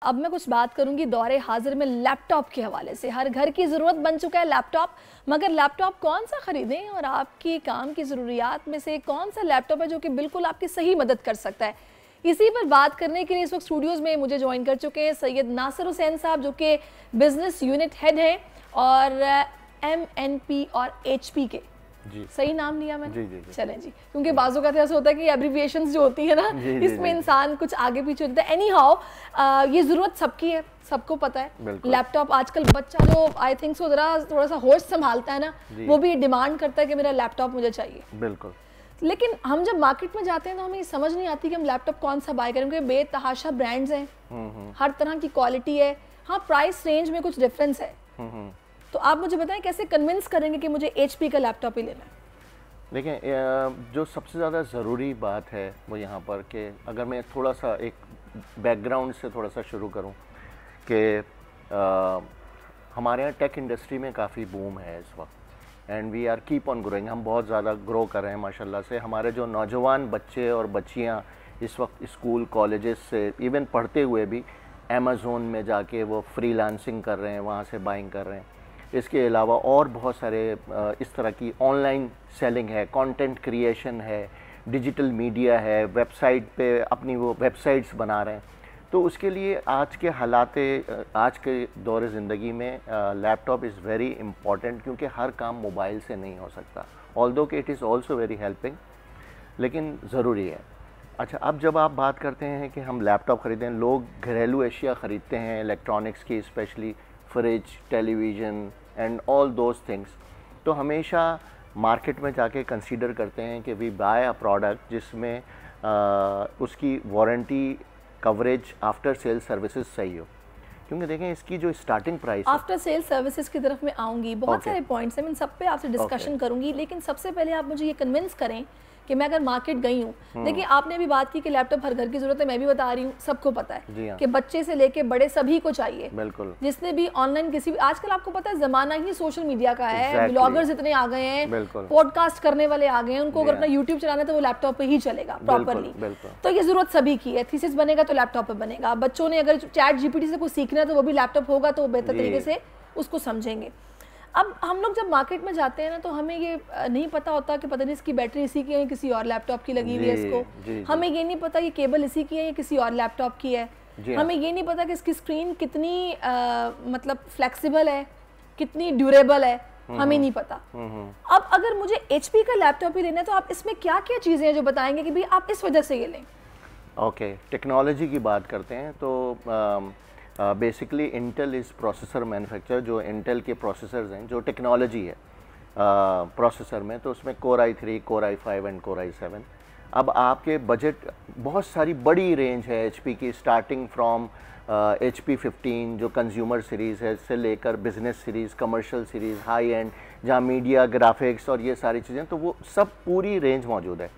अब मैं कुछ बात करूंगी दौरे हाजिर में लैपटॉप के हवाले से। हर घर की ज़रूरत बन चुका है लैपटॉप, मगर लैपटॉप कौन सा ख़रीदें और आपकी काम की ज़रूरियात में से कौन सा लैपटॉप है जो कि बिल्कुल आपकी सही मदद कर सकता है। इसी पर बात करने के लिए इस वक्त स्टूडियोज़ में मुझे ज्वाइन कर चुके हैं सैयद नासिर हुसैन साहब, जो कि बिज़नेस यूनिट हेड हैं और MNP और HP के। जी सही नाम लिया मैंने? जी। चलें जी, क्योंकि बाज़ों का ऐसा होता है कि एब्रीविएशंस जो होती है ना, इसमें इंसान कुछ आगे पीछे होता है। एनी हाउ, ये ज़रूरत सबकी है, सबको पता है। लैपटॉप आजकल बच्चा जो आई थिंक सो थोड़ा सा होश संभालता है ना, वो भी डिमांड करता है कि मेरा लैपटॉप मुझे चाहिए। बिल्कुल। लेकिन हम जब मार्केट में जाते हैं तो हमें समझ नहीं आती कि हम लैपटॉप कौन सा बाय करें, क्योंकि बेतहाशा ब्रांड्स हैं, हर तरह की क्वालिटी है। हाँ, प्राइस रेंज में कुछ डिफरेंस है। तो आप मुझे बताएं कैसे कन्विंस करेंगे कि मुझे HP का लैपटॉप ही लेना है। देखें, जो सबसे ज़्यादा ज़रूरी बात है वो यहाँ पर कि अगर मैं थोड़ा सा एक बैकग्राउंड से थोड़ा सा शुरू करूँ कि हमारे यहाँ टेक इंडस्ट्री में काफ़ी बूम है इस वक्त, and we are keep on growing. हम बहुत ज़्यादा ग्रो कर रहे हैं माशाल्लाह से। हमारे जो नौजवान बच्चे और बच्चियाँ इस वक्त स्कूल कॉलेजेस से इवन पढ़ते हुए भी अमेज़ोन में जाके वो फ्रीलांसिंग कर रहे हैं, वहाँ से बाइंग कर रहे हैं। इसके अलावा और बहुत सारे इस तरह की ऑनलाइन सेलिंग है, कंटेंट क्रिएशन है, डिजिटल मीडिया है, वेबसाइट पे अपनी वो वेबसाइट्स बना रहे हैं। तो उसके लिए आज के आज के दौर ज़िंदगी में लैपटॉप इज़ वेरी इम्पॉर्टेंट, क्योंकि हर काम मोबाइल से नहीं हो सकता। ऑल्दो कि it is also very helping, लेकिन ज़रूरी है। अच्छा, अब जब आप बात करते हैं कि हम लैपटॉप ख़रीदें, लोग घरेलू अशिया ख़रीदते हैं इलेक्ट्रॉनिक्स की, specially fridge, television and all those things, तो हमेशा मार्केट में जाके कंसीडर करते हैं कि वी बाय अ प्रोडक्ट जिसमें उसकी warranty coverage after sale services सही हो। क्योंकि देखें, इसकी जो starting price after sale services की तरफ मैं आऊँगी, बहुत सारे पॉइंट्स हैं, मैं सब पे आपसे डिस्कशन करूँगी। लेकिन सबसे पहले आप मुझे ये कन्विंस करें कि मैं अगर मार्केट गई हूँ, देखिए आपने भी बात की कि लैपटॉप हर घर की जरूरत है, मैं भी बता रही हूँ, सबको पता है कि बच्चे से लेके बड़े सभी को चाहिए। बिल्कुल। जिसने भी ऑनलाइन किसी भी, आजकल आपको पता है ज़माना ही सोशल मीडिया का है, ब्लॉगर्स इतने आ गए हैं, पॉडकास्ट करने वाले आ गए हैं, उनको अगर अपना यूट्यूब चलाना है तो वो लैपटॉप पे ही चलेगा प्रॉपरली। तो ये जरूरत सभी की है। थीसिस बनेगा तो लैपटॉप पे बनेगा, बच्चों ने अगर चैट GPT से कुछ सीखना है तो वो भी लैपटॉप होगा, तो वो बेहतर तरीके से उसको समझेंगे। अब हम लोग जब मार्केट में जाते हैं ना, तो हमें ये नहीं पता होता कि पता नहीं इसकी बैटरी इसी की है, किसी और लैपटॉप की लगी हुई है इसको। हमें ये नहीं पता ये केबल इसी की है या किसी और लैपटॉप की है। हमें ये नहीं पता कि इसकी स्क्रीन कितनी मतलब फ्लेक्सिबल है, कितनी ड्यूरेबल है, हमें नहीं पता। अब अगर मुझे HP का लैपटॉप ही लेना है तो आप इसमें क्या क्या चीज़ें हैं जो बताएंगे कि भाई आप इस वजह से ये लें। ओके, टेक्नोलॉजी की बात करते हैं तो basically Intel is processor manufacturer. जो इंटेल के प्रोसेसर्स हैं, जो टेक्नोलॉजी है प्रोसेसर में, तो उसमें Core i3, Core i5 and Core i7। अब आपके बजट, बहुत सारी बड़ी रेंज है HP की, स्टार्टिंग फ्रॉम HP 15 जो कंज्यूमर सीरीज़ है, से लेकर business series, commercial series, high and, जहाँ मीडिया, ग्राफिक्स और ये सारी चीज़ें, तो वो सब पूरी रेंज मौजूद है।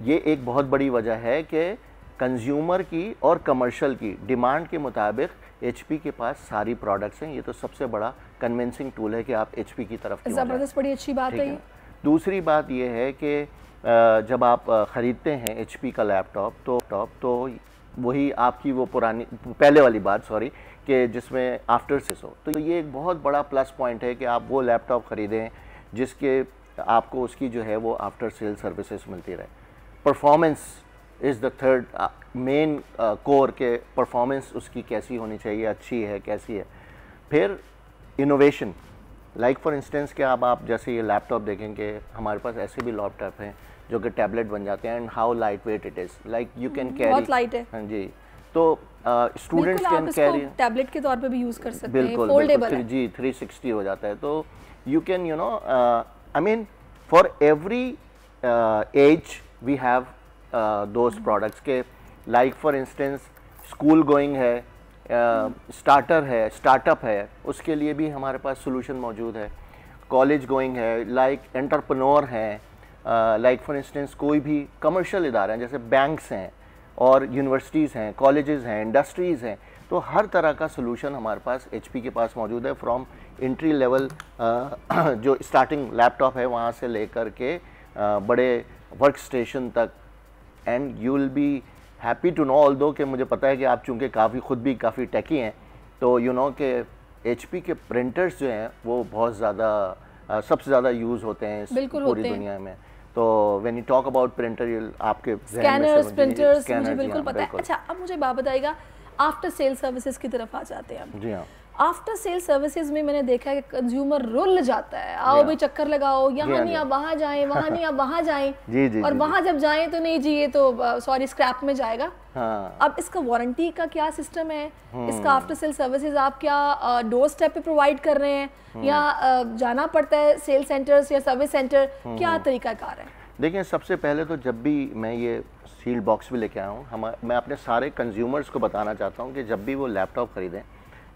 ये एक बहुत बड़ी वजह है कि कंज्यूमर की और कमर्शियल की डिमांड के मुताबिक HP के पास सारी प्रोडक्ट्स हैं। ये तो सबसे बड़ा कन्विंसिंग टूल है कि आप HP की तरफ क्यों जाएं। ज़बरदस्त, बड़ी अच्छी बात है। दूसरी बात ये है कि जब आप ख़रीदते हैं HP का लैपटॉप, तो वही आपकी वो पुरानी पहले वाली बात, सॉरी, कि जिसमें आफ्टर सेल हो, तो ये एक बहुत बड़ा प्लस पॉइंट है कि आप वो लैपटॉप ख़रीदें जिसके आपको उसकी जो है वो आफ्टर सेल सर्विसेज मिलती रहे। Performance is the third main core के परफॉर्मेंस उसकी कैसी होनी चाहिए, अच्छी है, कैसी है। फिर इनोवेशन, लाइक फॉर इंस्टेंस कि अब आप जैसे ये लैपटॉप देखेंगे, हमारे पास ऐसे भी लैपटॉप हैं जो कि टैबलेट बन जाते हैं, and how light weight it is, like you can carry, बहुत लाइट है। हाँ जी, तो स्टूडेंट्स कैन कैरी, टैबलेट के तौर पे भी यूज़ कर सकते हैं, बिल्कुल, फोल्डेबल है जी, 360 हो जाता है। तो you can I mean for every age we have those products के, like for instance school going है, स्टार्टर है, स्टार्टअप है, उसके लिए भी हमारे पास सोल्यूशन मौजूद है। कॉलेज गोइंग है, लाइक एंटरप्रेन्योर हैं, लाइक फॉर इंस्टेंस कोई भी कमर्शियल इदारे हैं जैसे बैंक्स हैं और यूनिवर्सिटीज़ हैं, कॉलेजेस हैं, इंडस्ट्रीज़ हैं, तो हर तरह का सोल्यूशन हमारे पास HP के पास मौजूद है। फ्रॉम एंट्री लेवल जो स्टार्टिंग लैपटॉप है वहाँ से लेकर के बड़े वर्क स्टेशन तक, and you will be happy to know, although कि मुझे पता है कि आप चूँकि काफ़ी खुद भी काफ़ी टेकी हैं, तो यू नो कि HP के प्रिंटर्स जो हैं वो बहुत ज़्यादा सबसे ज़्यादा यूज़ होते हैं इस पूरी दुनिया में। तो when you talk about printer, आपके स्कैनर्स, प्रिंटर्स, मुझे बिल्कुल पता है। अच्छा, अब मुझे बात बताइएगा, आफ्टर सेल सर्विसेज की तरफ आ जाते हैं। जी हाँ, आफ्टर सेल सर्विसेज में मैंने देखा है कि कंज्यूमर रुल जाता है, आओ भाई चक्कर लगाओ, यहाँ नहीं आप वहाँ जाएं, वहाँ नहीं आप वहाँ जाएं, और वहाँ जब जाएं तो नहीं जी ये तो सॉरी स्क्रैप में जाएगा। हाँ। अब इसका वारंटी का क्या सिस्टम है, इसका आफ्टर सेल सर्विसेज आप क्या डोर स्टेप पे प्रोवाइड कर रहे हैं या जाना पड़ता है सेल सेंटर्स या सर्विस सेंटर, क्या तरीकाकार है? देखिए, सबसे पहले तो जब भी मैं ये सील्ड बॉक्स भी लेके आया हूँ, मैं अपने सारे कंज्यूमर्स को बताना चाहता हूँ कि जब भी वो लैपटॉप खरीदें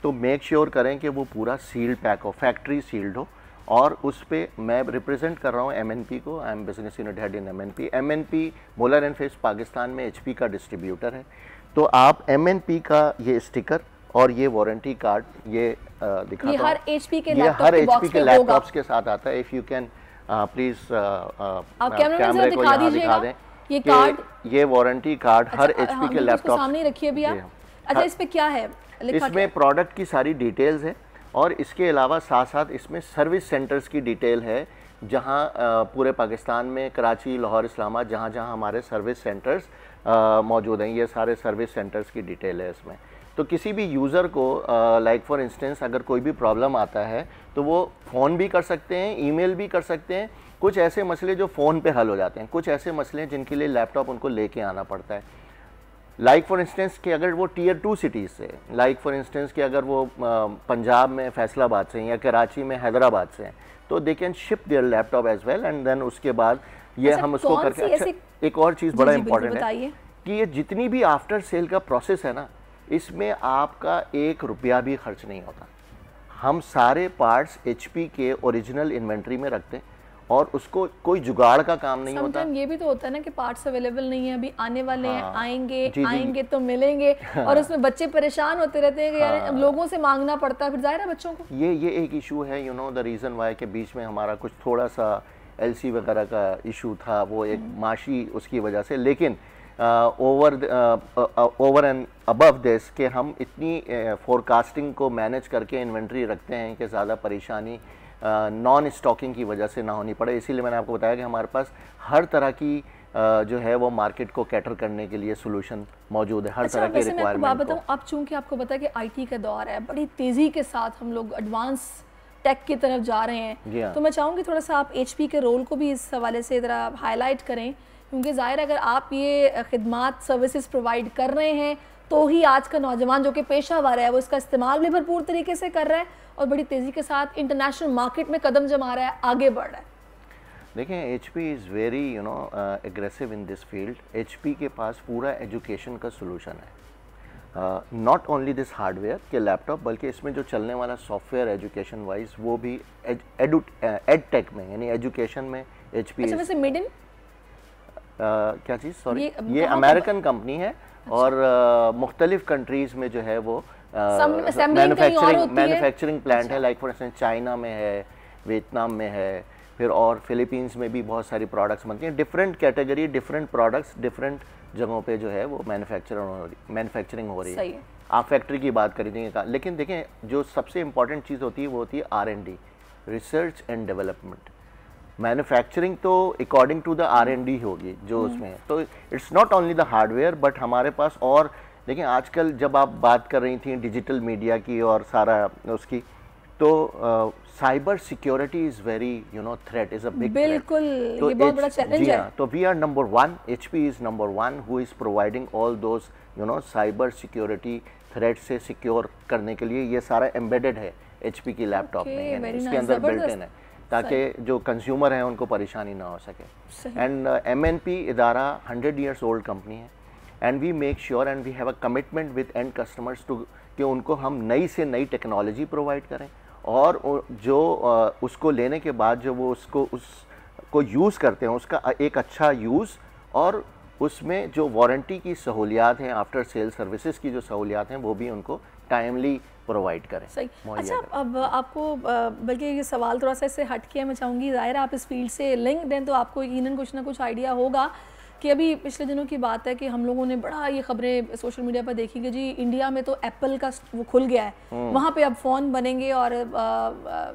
तो मेक श्योर करें कि वो पूरा सील्ड पैक हो, फैक्ट्री सील्ड हो, और उस पर मैं रिप्रेजेंट कर रहा हूँ MNP को, I am business unit head in MNP। MNP molar and face Pakistan में HP का डिस्ट्रीब्यूटर है, तो आप MNP का ये स्टिकर और ये वारंटी कार्ड ये दिखाता हूँ, ये हर HP के लैपटॉप्स के साथ आता है। इफ़ यू कैन प्लीज कैमरे को यहाँ दिखा दें ये कार्ड, ये वारंटी कार्ड हर HP के लैपटॉप सामने रखिए भी आप। अच्छा, इस पे क्या है? इसमें प्रोडक्ट की सारी डिटेल्स है, और इसके अलावा साथ साथ इसमें सर्विस सेंटर्स की डिटेल है, जहां पूरे पाकिस्तान में कराची, लाहौर, इस्लामाबाद, जहां जहां हमारे सर्विस सेंटर्स मौजूद हैं, ये सारे सर्विस सेंटर्स की डिटेल है इसमें। तो किसी भी यूज़र को लाइक फॉर इंस्टेंस अगर कोई भी प्रॉब्लम आता है तो वो फ़ोन भी कर सकते हैं, ईमेल भी कर सकते हैं। कुछ ऐसे मसले जो फ़ोन पे हल हो जाते हैं, कुछ ऐसे मसले जिनके लिए लैपटॉप उनको लेके आना पड़ता है। लाइक फॉर इंस्टेंस कि अगर वो Tier 2 सिटीज़ से, लाइक फॉर इंस्टेंस कि अगर वो पंजाब में फैसलाबाद से या कराची में हैदराबाद से हैं, तो they can ship their laptop as well, and then उसके बाद ये हम उसको करके। अच्छा, एक और चीज़ बड़ा इंपॉर्टेंट है कि ये जितनी भी आफ्टर सेल का प्रोसेस है ना, इसमें आपका 1 रुपया भी खर्च नहीं होता। हम सारे पार्ट्स HP के ओरिजिनल इन्वेंट्री में रखते हैं, और उसको कोई जुगाड़ का काम नहीं होता। ये भी तो होता है ना कि पार्ट्स अवेलेबल नहीं है, अभी आने वाले हैं, आएंगे तो मिलेंगे, और उसमें बच्चे परेशान होते रहते हैं कि यार लोगों से मांगना पड़ता है, फिर जाहिर है बच्चों को। ये एक इशू है, you know the reason why के बीच में हमारा कुछ थोड़ा सा LC वगैरह का इशू था, वो एक माशी उसकी वजह से। लेकिन ओवर एंड अबव दिस कि हम इतनी फोरकास्टिंग को मैनेज करके इन्वेंट्री रखते हैं कि ज़्यादा परेशानी नॉन स्टॉकिंग की वजह से ना होनी पड़े। इसीलिए मैंने आपको बताया कि हमारे पास हर तरह की जो है वो मार्केट को कैटर करने के लिए सोल्यूशन मौजूद है, हर तरह की रिक्वायरमेंट को। अब चूंकि आपको पता है कि IT का दौर है, बड़ी तेज़ी के साथ हम लोग एडवांस टेक की तरफ जा रहे हैं, तो मैं चाहूँगी थोड़ा सा आप HP के रोल को भी इस हवाले से ज़रा हाईलाइट करें, क्योंकि ज़ाहिर अगर आप ये खिदमात सर्विसेज प्रोवाइड कर रहे हैं तो ही आज का नौजवान जो कि पेशावर है वो इसका इस्तेमाल भी भरपूर तरीके से कर रहा है और बड़ी तेज़ी के साथ इंटरनेशनल मार्केट में कदम जमा रहा है, आगे बढ़ रहा है। देखें, HP is very aggressive in this field. HP के पास पूरा एजुकेशन का सोल्यूशन है, नॉट ओनली दिस हार्डवेयर के लैपटॉप, बल्कि इसमें जो चलने वाला सॉफ्टवेयर एजुकेशन वाइज वो भी एड टेक में, यानी एजुकेशन में HP। अच्छा, वैसे मेड इन क्या चीज़, सॉरी, ये अमेरिकन कंपनी है, और मुख्तलिफ कंट्रीज़ में जो है वो मैन्युफैक्चरिंग प्लांट है। लाइक फॉर इंस्टेंस चाइना में है, वियतनाम में है, फिर और फिलीपींस में भी बहुत सारी प्रोडक्ट्स बनती हैं। Different category, different products, different जगहों पे जो है वो मैन्युफैक्चरिंग हो रही है। आप फैक्ट्री की बात करेंगे, लेकिन देखें जो सबसे इम्पॉर्टेंट चीज़ होती है वो होती है R&D, research and development. Manufacturing तो अकॉर्डिंग टू द R&D होगी जो उसमें है, तो it's not only the hardware, but हमारे पास और देखिए आजकल जब आप बात कर रही थी डिजिटल मीडिया की और सारा उसकी, तो cyber security is very threat, is a big, बिल्कुल, ये बहुत बड़ा चैलेंज है। तो we are number 1, HP is number 1 who is providing all those cyber security threat से सिक्योर करने के लिए। ये सारा एम्बेडेड है HP की लैपटॉप में, इसके अंदर बिल्ट इन है, ताकि जो कंज्यूमर हैं उनको परेशानी ना हो सके। एंड MNP इदारा 100 years ओल्ड कंपनी है, and we make sure and we have a commitment with and customers to कि उनको हम नई से नई टेक्नोलॉजी प्रोवाइड करें, और जो उसको लेने के बाद जो वो उसको यूज़ करते हैं उसका एक अच्छा यूज़, और उसमें जो वारंटी की सहूलियात हैं, आफ्टर सेल सर्विसेज की जो सहूलियात हैं, वो भी उनको टाइमली प्रोवाइड करें। सही। अच्छा, अब आपको बल्कि ये सवाल थोड़ा सा इससे हट के मैं चाहूँगी, ज़ाहिर आप इस फील्ड से लिंक्ड हैं तो आपको यकीनन कुछ ना कुछ आइडिया होगा कि अभी पिछले दिनों की बात है कि हम लोगों ने बड़ा ये खबरें सोशल मीडिया पर देखी कि जी इंडिया में तो एप्पल का वो खुल गया है, वहाँ पे अब फ़ोन बनेंगे और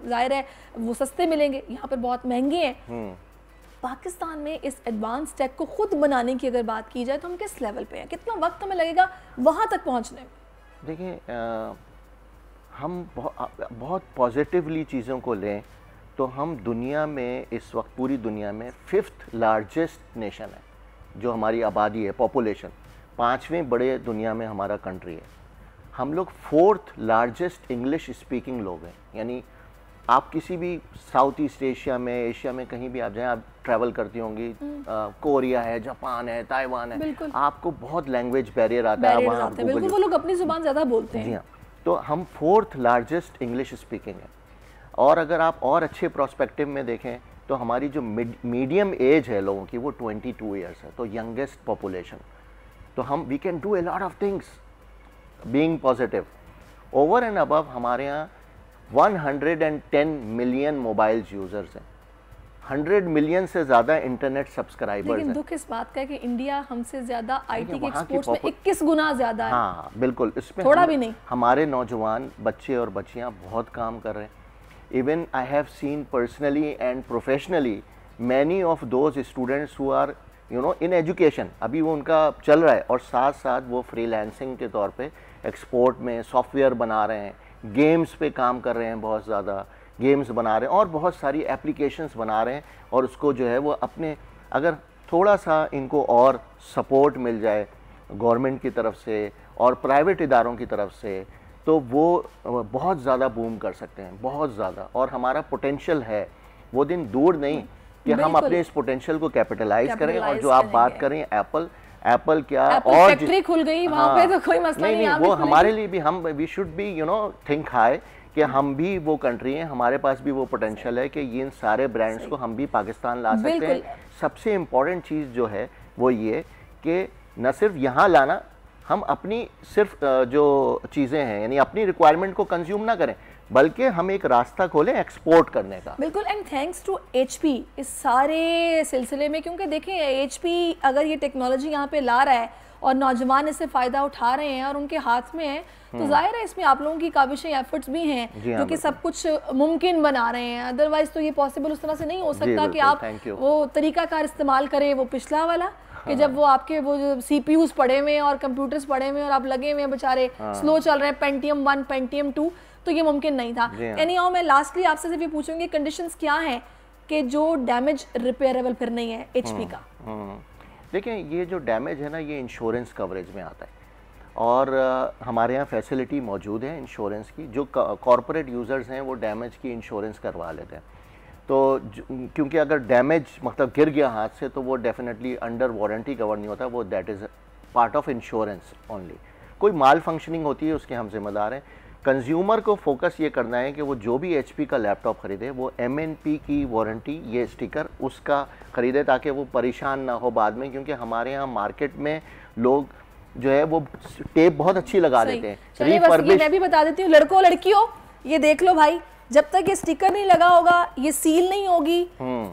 जाहिर है वो सस्ते मिलेंगे, यहाँ पर बहुत महंगे हैं। पाकिस्तान में इस एडवांस टेक को खुद बनाने की अगर बात की जाए तो हम किस लेवल पे हैं, कितना वक्त हमें लगेगा वहाँ तक पहुँचने में? देखिए हम बहुत पॉजिटिवली चीज़ों को लें तो हम दुनिया में इस वक्त पूरी दुनिया में 5th लार्जेस्ट नेशन है, जो हमारी आबादी है, पॉपुलेशन 5वें बड़े दुनिया में हमारा कंट्री है। हम लोग 4th लार्जेस्ट इंग्लिश स्पीकिंग लोग हैं, यानी आप किसी भी साउथ ईस्ट एशिया में कहीं भी आप जाएं, आप ट्रैवल करती होंगी, कोरिया है, जापान है, ताइवान है, आपको बहुत लैंग्वेज बैरियर आता है वहाँ, बिल्कुल वो लोग अपनी जुबान ज़्यादा बोलते हैं। जी हाँ, तो हम 4th लार्जेस्ट इंग्लिश स्पीकिंग है। और अगर आप और अच्छे प्रोस्पेक्टिव में देखें तो हमारी जो मीडियम एज है लोगों की वो 22 ईयर्स है, तो यंगेस्ट पॉपुलेशन। तो हम we can do a lot of things being positive. Over and above हमारे यहाँ 110 मिलियन मोबाइल यूजर्स हैं, 100 मिलियन से ज़्यादा इंटरनेट सब्सक्राइबर्स हैं। लेकिन दुख इस बात का है कि इंडिया हमसे ज़्यादा आईटी के एक्सपोर्ट्स में 21 गुना ज़्यादा है। हाँ बिल्कुल, इसमें थोड़ा भी नहीं। हमारे नौजवान बच्चे और बच्चियाँ बहुत काम कर रहे हैं। Even I have seen personally and professionally many of those students who are in education, अभी वो उनका चल रहा है और साथ साथ वो फ्रीलांसिंग के तौर पे एक्सपोर्ट में सॉफ्टवेयर बना रहे हैं, गेम्स पे काम कर रहे हैं, बहुत ज़्यादा गेम्स बना रहे हैं और बहुत सारी एप्लीकेशंस बना रहे हैं। और उसको जो है वो अपने, अगर थोड़ा सा इनको और सपोर्ट मिल जाए गवर्नमेंट की तरफ से और प्राइवेट इदारों की तरफ से, तो वो बहुत ज़्यादा बूम कर सकते हैं, बहुत ज़्यादा। और हमारा पोटेंशियल है, वो दिन दूर नहीं कि हम अपने इस पोटेंशियल को कैपिटलाइज करें। और जो आप बात करें एप्पल क्या और फैक्ट्री खुल गई वहाँ पे, तो कोई मसला नहीं, वो हमारे लिए भी हम we should be think high कि हम भी वो कंट्री हैं, हमारे पास भी वो पोटेंशियल है कि इन सारे ब्रांड्स को हम भी पाकिस्तान ला सकते हैं। सबसे इम्पॉर्टेंट चीज़ जो है वो ये कि न सिर्फ यहाँ लाना, हम अपनी सिर्फ जो चीज़ें हैं यानी अपनी रिक्वायरमेंट को कंज्यूम ना करें, बल्कि हम एक रास्ता खोलें एक्सपोर्ट करने का। बिल्कुल, एंड थैंक्स टू HP इस सारे सिलसिले में, क्योंकि देखें HP अगर ये टेक्नोलॉजी यहाँ पे ला रहा है और नौजवान इससे फ़ायदा उठा रहे हैं और उनके हाथ में है, तो जाहिर है इसमें आप लोगों की काबिशें एफर्ट्स भी हैं जो कि सब कुछ मुमकिन बना रहे हैं। अदरवाइज तो ये पॉसिबल उस तरह से नहीं हो सकता कि आप वो तरीकाकार इस्तेमाल करें, वो पिछला वाला कि जब वो आपके वो CPUs पड़े हुए हैं और कंप्यूटर्स पड़े हुए हैं और आप लगे हुए हैं बेचारे, स्लो चल रहे हैं, Pentium 1 Pentium 2, तो ये मुमकिन नहीं था। एनीहाउ मैं लास्टली आपसे सिर्फ ये पूछूंगी, कंडीशंस क्या हैं कि जो डैमेज रिपेयरेबल फिर नहीं है HP का? देखिए, ये जो डैमेज है ना, ये इंश्योरेंस कवरेज में आता है और हमारे यहाँ फैसिलिटी मौजूद है इंश्योरेंस की। जो कॉरपोरेट यूज़र्स हैं वो डैमेज की इंश्योरेंस करवा लेते हैं। तो क्योंकि अगर डैमेज मतलब गिर गया हाथ से तो वो डेफिनेटली अंडर वारंटी कवर नहीं होता, वो that is part of insurance only. कोई माल फंक्शनिंग होती है उसके हम जिम्मेदार हैं। कंज्यूमर को फोकस ये करना है कि वो जो भी HP का लैपटॉप ख़रीदे वो MNP की वारंटी, ये स्टिकर उसका ख़रीदे ताकि वो परेशान ना हो बाद में, क्योंकि हमारे यहाँ मार्केट में लोग जो है वो टेप बहुत अच्छी लगा देते हैं। चलिए बस ये मैं भी बता देती हूँ, लड़कों लड़कियों ये देख लो भाई, जब तक ये स्टिकर नहीं लगा होगा, ये सील नहीं होगी,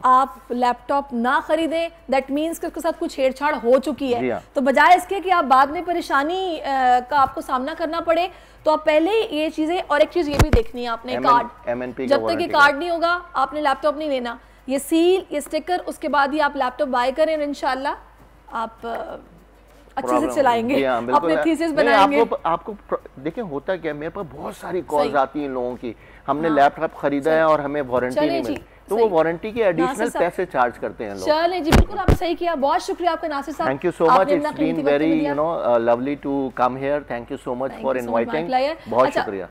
आप लैपटॉप ना खरीदें। दैट मीन्स कि उसके साथ कुछ छेड़छाड़ हो चुकी है। तो बजाय इसके कि आप बाद में परेशानी का आपको सामना करना पड़े, तो आप पहले ये चीजें, और एक चीज ये भी देखनी है आपने, कार्ड, जब तक ये कार्ड नहीं होगा आपने लैपटॉप नहीं लेना। ये सील, ये स्टिकर, उसके बाद ही आप लैपटॉप बाय करें और इंशाल्लाह आप अच्छे से चलाएंगे, अपने थीसिस बनाएंगे। आपको देखिए होता क्या, मेरे पास बहुत सारी कॉल्स आती हैं लोगों की, हमने लैपटॉप खरीदा है और हमें वारंटी नहीं मिली, तो वो वारंटी के एडिशनल पैसे चार्ज करते हैं लोग। चलें जी, बिल्कुल आपने सही किया, बहुत शुक्रिया आपका Nasir sahab. Thank you so much, it's been very lovely to come here, thank you so much for inviting, बहुत शुक्रिया।